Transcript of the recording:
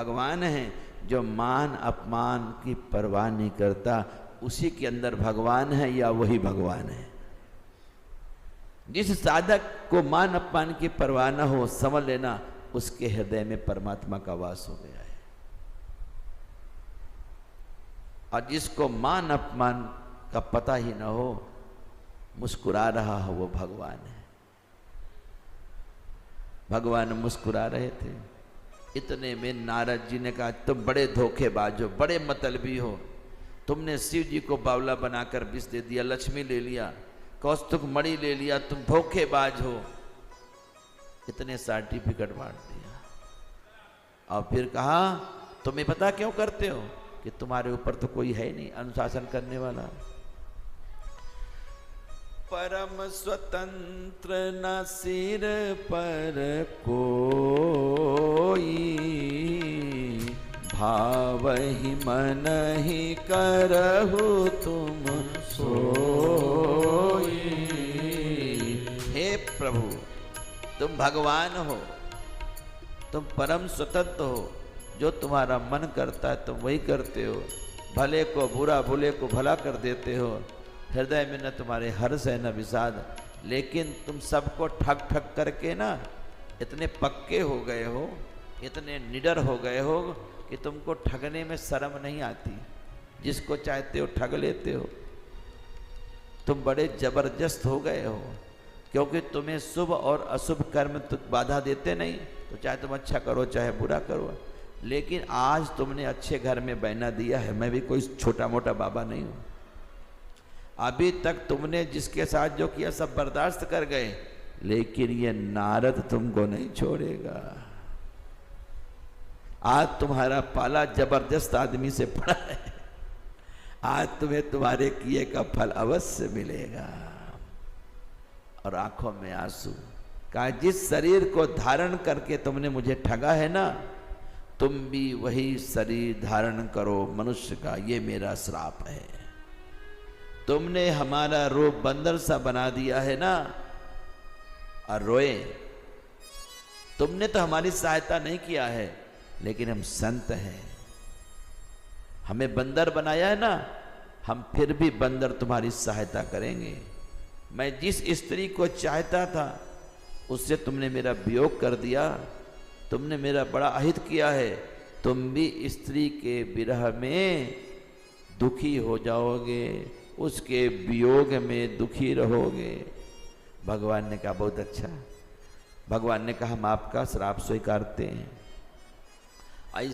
भगवान है जो मान अपमान की परवाह नहीं करता, उसी के अंदर भगवान है या वही भगवान है। जिस साधक को मान अपमान की परवाह न हो, समझ लेना उसके हृदय में परमात्मा का वास हो गया है। और जिसको मान अपमान का पता ही न हो, मुस्कुरा रहा हो, वो भगवान है। भगवान मुस्कुरा रहे थे। इतने में नारद जी ने कहा, तुम बड़े धोखेबाज हो, बड़े मतलबी हो। तुमने शिव जी को बावला बनाकर विष दे दिया, लक्ष्मी ले लिया, कौस्तुभ मणि ले लिया, तुम धोखेबाज हो। इतने सर्टिफिकेट बांट दिया। और फिर कहा, तुम्हें पता क्यों करते हो कि तुम्हारे ऊपर तो कोई है ही नहीं अनुशासन करने वाला। परम स्वतंत्र न सिर पर कोई, भाव ही मन ही करहु तुम सोई। हे प्रभु, तुम भगवान हो, तुम परम स्वतंत्र हो। जो तुम्हारा मन करता है तुम वही करते हो। भले को बुरा, बुरे को भला कर देते हो। हृदय में न तुम्हारे हर्ष है न विषाद, लेकिन तुम सबको ठग ठग करके ना इतने पक्के हो गए हो, इतने निडर हो गए हो कि तुमको ठगने में शर्म नहीं आती। जिसको चाहते हो ठग लेते हो। तुम बड़े जबरदस्त हो गए हो, क्योंकि तुम्हें शुभ और अशुभ कर्म तो बाधा देते नहीं, तो चाहे तुम अच्छा करो चाहे बुरा करो। लेकिन आज तुमने अच्छे घर में बहना दिया है। मैं भी कोई छोटा मोटा बाबा नहीं हूं। अभी तक तुमने जिसके साथ जो किया सब बर्दाश्त कर गए, लेकिन ये नारद तुमको नहीं छोड़ेगा। आज तुम्हारा पाला जबरदस्त आदमी से पड़ा है। आज तुम्हें तुम्हारे किए का फल अवश्य मिलेगा। और आंखों में आंसू। कहा, जिस शरीर को धारण करके तुमने मुझे ठगा है ना, तुम भी वही शरीर धारण करो मनुष्य का, ये मेरा श्राप है। तुमने हमारा रूप बंदर सा बना दिया है ना, और रोए। तुमने तो हमारी सहायता नहीं किया है, लेकिन हम संत हैं। हमें बंदर बनाया है ना, हम फिर भी बंदर तुम्हारी सहायता करेंगे। मैं जिस स्त्री को चाहता था उससे तुमने मेरा वियोग कर दिया। तुमने मेरा बड़ा अहित किया है। तुम भी स्त्री के विरह में दुखी हो जाओगे, उसके वियोग में दुखी रहोगे। भगवान ने कहा, बहुत अच्छा। भगवान ने कहा, हम आपका श्राप स्वीकारते हैं।